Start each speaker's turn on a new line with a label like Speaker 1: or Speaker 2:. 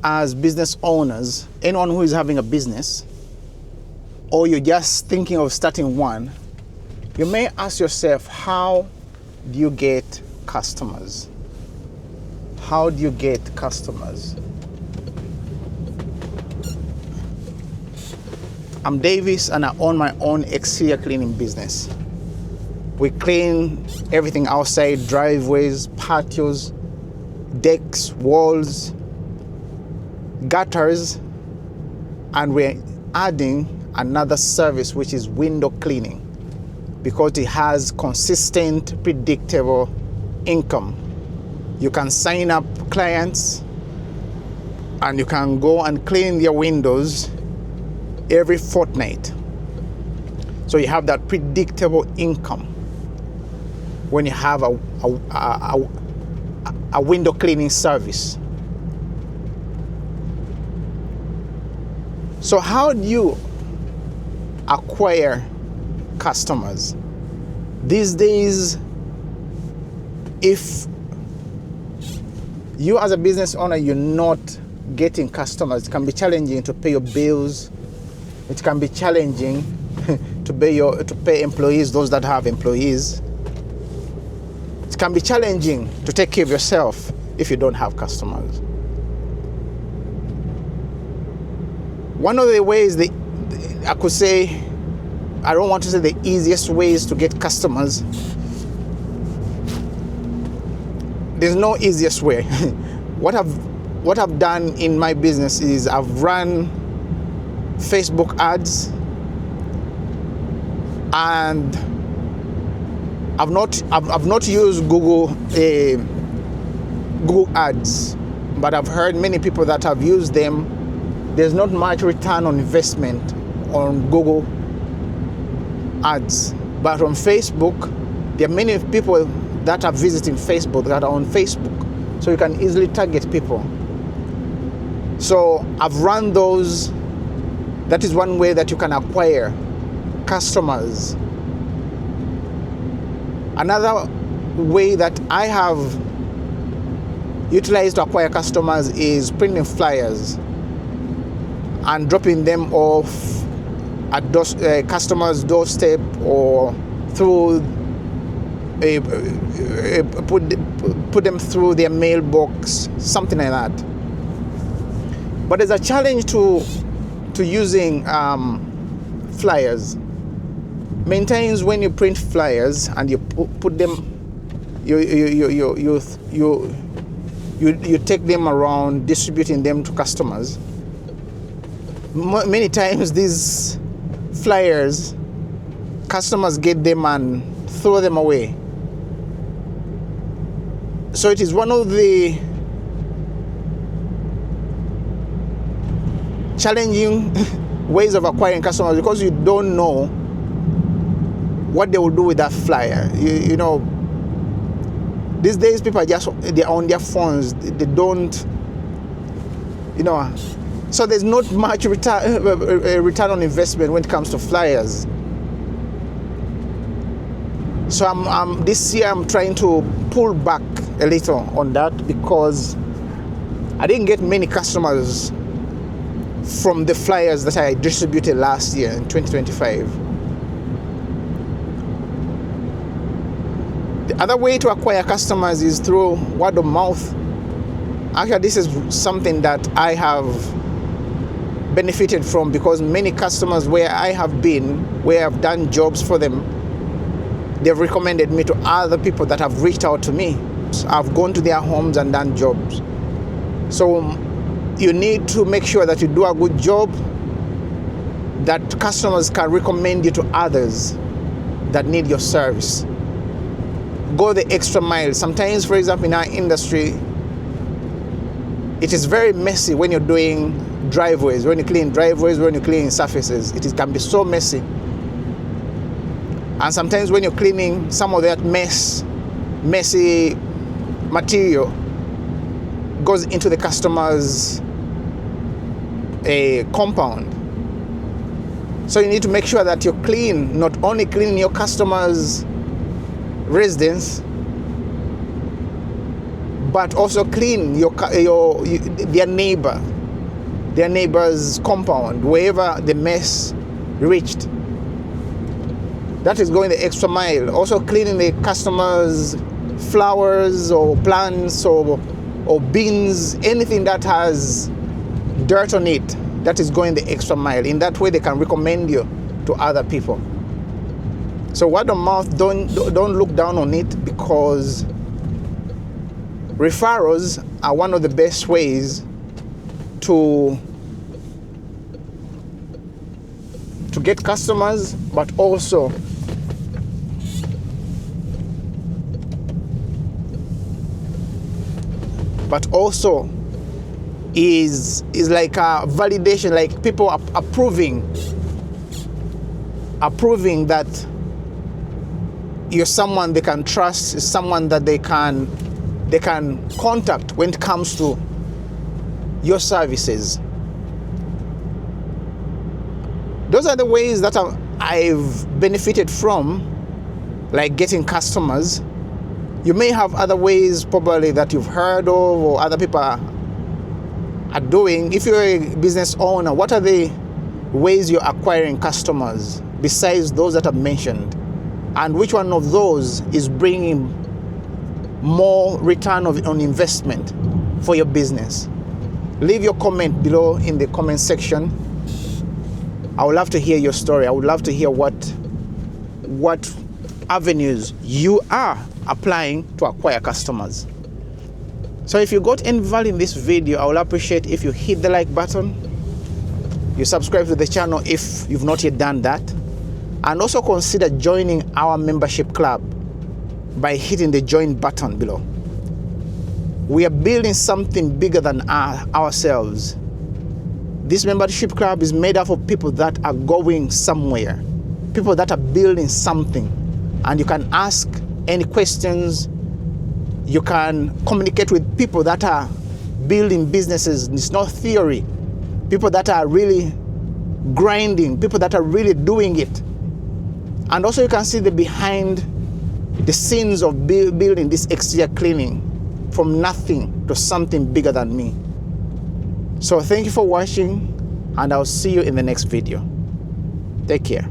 Speaker 1: as business owners, anyone who is having a business, or you're just thinking of starting one, you may ask yourself, how do you get customers? How do you get customers? I'm Davis and I own my own exterior cleaning business. We clean everything outside, driveways, patios, decks, walls, gutters, and we're adding another service, which is window cleaning, because it has consistent, predictable income. You can sign up clients and you can go and clean their windows every fortnight. So you have that predictable income when you have a window cleaning service. So how do you acquire customers? These days, if you as a business owner, you're not getting customers, it can be challenging to pay your bills. It can be challenging to pay employees, those that have employees. It can be challenging to take care of yourself if you don't have customers. One of the ways I could say, I don't want to say the easiest ways to get customers. There's no easiest way. What I've done in my business is I've run Facebook ads, and I've not used Google ads, but I've heard many people that have used them. There's not much return on investment on Google ads, but on Facebook, there are many people that are visiting Facebook, that are on Facebook, so you can easily target people. So I've run those. That is one way that you can acquire customers. Another way that I have utilized to acquire customers is printing flyers and dropping them off at customers' doorstep, or through put them through their mailbox, something like that. But there's a challenge to using flyers. Many times when you print flyers and you put them, you take them around distributing them to customers. Many times these flyers, customers get them and throw them away. So it is one of the challenging ways of acquiring customers, because you don't know what they will do with that flyer. You know, these days people they're on their phones. They don't, so there's not much return on investment when it comes to flyers. So this year I'm trying to pull back a little on that, because I didn't get many customers from the flyers that I distributed last year in 2025. The other way to acquire customers is through word of mouth. Actually, this is something that I have benefited from, because many customers where I have been, where I've done jobs for them, they've recommended me to other people that have reached out to me. I've gone to their homes and done jobs. So you need to make sure that you do a good job, that customers can recommend you to others that need your service. Go the extra mile. Sometimes, for example, in our industry, it is very messy when you're doing driveways, when you clean driveways, when you clean surfaces. It can be so messy. And sometimes when you're cleaning, some of that messy material goes into the customer's compound. So you need to make sure that you're clean, not only cleaning your customer's residence, but also clean their neighbor's compound, wherever the mess reached. That is going the extra mile. Also cleaning the customers' flowers or plants or bins, anything that has dirt on it, that is going the extra mile. In that way, they can recommend you to other people. So word of mouth, don't look down on it, because referrals are one of the best ways to get customers, but also is like a validation, like people are approving that you're someone they can trust, someone that they can contact when it comes to your services. Those are the ways that I've benefited from, like getting customers. You may have other ways probably that you've heard of or other people are doing. If you're a business owner, what are the ways you're acquiring customers besides those that I've mentioned? And which one of those is bringing more return on investment for your business? Leave your comment below in the comment section. I would love to hear your story. I would love to hear what avenues you are applying to acquire customers. So if you got any value in this video, I would appreciate if you hit the like button, you subscribe to the channel if you've not yet done that, and also consider joining our membership club by hitting the join button below. We are building something bigger than ourselves. This membership club is made up of people that are going somewhere, people that are building something, and you can ask any questions. You can communicate with people that are building businesses. It's not theory. People that are really grinding, people that are really doing it. And also you can see the behind the scenes of building this exterior cleaning from nothing to something bigger than me. So thank you for watching, and I'll see you in the next video. Take care.